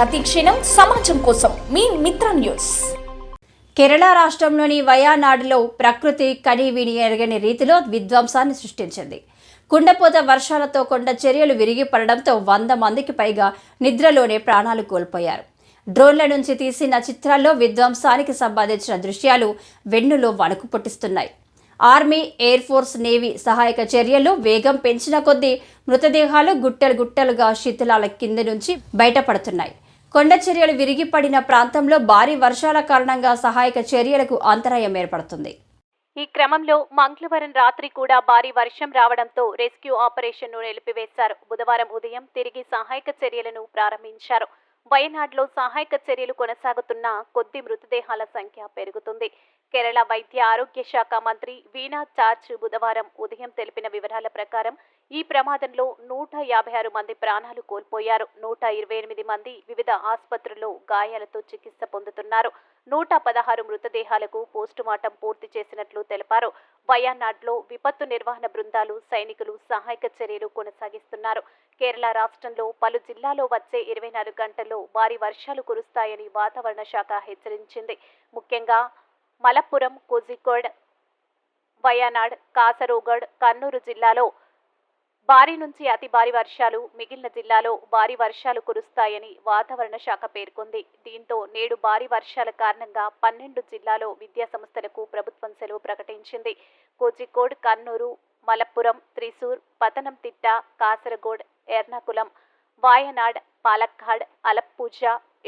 ప్రతిక్షణం సమాజం కోసం మీ మిత్ర న్యూస్. కేరళ రాష్ట్రంలోని వయనాడులో ప్రకృతి కనీవిని ఎరగని రీతిలో విధ్వంసాన్ని సృష్టించింది. కుండపోత వర్షాలతో కొండ చర్యలు విరిగి పడడంతో 100 మందికి పైగా నిద్రలోనే ప్రాణాలు కోల్పోయారు. డ్రోన్ల నుంచి తీసిన చిత్రాల్లో విధ్వంసానికి సంబంధించిన దృశ్యాలు వెన్నులో వణుకు పుట్టిస్తున్నాయి. ఆర్మీ, ఎయిర్ ఫోర్స్, నేవీ సహాయక చర్యలు వేగం పెంచిన కొద్దీ మృతదేహాలు గుట్టలుగా శిథిలాల కింద నుంచి బయటపడుతున్నాయి. కొండ చర్యలు విరిగిపడిన ప్రాంతంలో భారీ వర్షాల కారణంగా సహాయక చర్యలకు అంతరాయం ఏర్పడుతుంది. ఈ క్రమంలో మంగళవారం రాత్రి కూడా భారీ వర్షం రావడంతో రెస్క్యూ ఆపరేషన్ను నిలిపివేశారు. బుధవారం ఉదయం తిరిగి సహాయక చర్యలను ప్రారంభించారు. వయనాడ్లో సహాయక చర్యలు కొనసాగుతున్న కొద్ది మృతదేహాల సంఖ్య పెరుగుతుంది. కేరళ వైద్య ఆరోగ్య శాఖ మంత్రి వీణా జార్జ్ బుధవారం ఉదయం తెలిపిన వివరాల ప్రకారం ఈ ప్రమాదంలో 156 మంది ప్రాణాలు కోల్పోయారు. 128 మంది వివిధ ఆసుపత్రుల్లో గాయాలతో చికిత్స పొందుతున్నారు. 116 మృతదేహాలకు పోస్టుమార్టం పూర్తి చేసినట్లు తెలిపారు. వయనాడ్లో విపత్తు నిర్వహణ బృందాలు, సైనికులు సహాయక చర్యలు కొనసాగిస్తున్నారు. కేరళ రాష్ట్రంలో పలు జిల్లాల్లో వచ్చే 24 గంటల్లో భారీ వర్షాలు కురుస్తాయని వాతావరణ శాఖ హెచ్చరించింది. ముఖ్యంగా మలప్పురం, కోజికోడ్, వయనాడ్, కాసరగోడ్, కన్నూరు జిల్లాలో భారీ నుంచి అతి భారీ వర్షాలు, మిగిలిన జిల్లాలో భారీ వర్షాలు కురుస్తాయని వాతావరణ శాఖ పేర్కొంది. దీంతో నేడు భారీ వర్షాల కారణంగా 12 జిల్లాలో విద్యా సంస్థలకు ప్రభుత్వం సెలవు ప్రకటించింది. కోజికోడ్, కన్నూరు, మలప్పురం, త్రిశూర్, పతనంతిట్ట, కాసరగోడ్, ఎర్నాకులం, వాయనాడ్, పాలక్కాడ్, అలప్పూజ,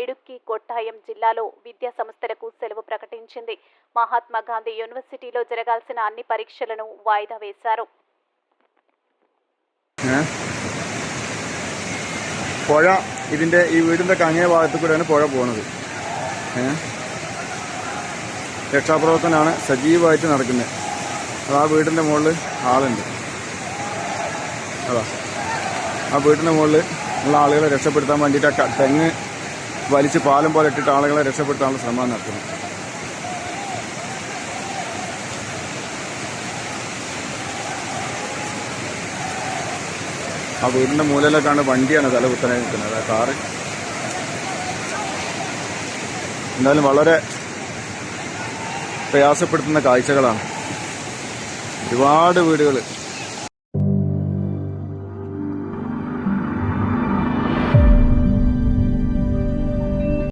ఇడుక్కి, కొట్టాయం జిల్లాలో విద్యా సంస్థలకు సెలవు ప్రకటించింది. మహాత్మా గాంధీ యూనివర్సిటీలో జరగాల్సిన అన్ని పరీక్షలను వాయిదా వేశారు. പുഴ ഈ വീടിൻ്റെ അങ്ങേ ഭാഗത്തു കൂടെയാണ് പുഴ പോകുന്നത്. രക്ഷാപ്രവർത്തനമാണ് സജീവമായിട്ട് നടക്കുന്നത്. ആ വീടിൻ്റെ മുകളിൽ ആളുണ്ട്. അതാ ആ വീടിൻ്റെ മുകളിൽ ഉള്ള ആളുകളെ രക്ഷപ്പെടുത്താൻ വേണ്ടിയിട്ട് തെങ്ങ് വലിച്ച് പാലം പോലെ ഇട്ടിട്ട് ആളുകളെ രക്ഷപ്പെടുത്താനുള്ള ശ്രമം നടത്തുന്നു. ആ വീടിൻ്റെ മൂലയിലേക്കാണ് വണ്ടിയാണ് തല കുത്തനെ നിൽക്കുന്നത്. ആ കാറ് എന്തായാലും വളരെ പ്രയാസപ്പെടുത്തുന്ന കാഴ്ചകളാണ്. ഒരുപാട് വീടുകൾ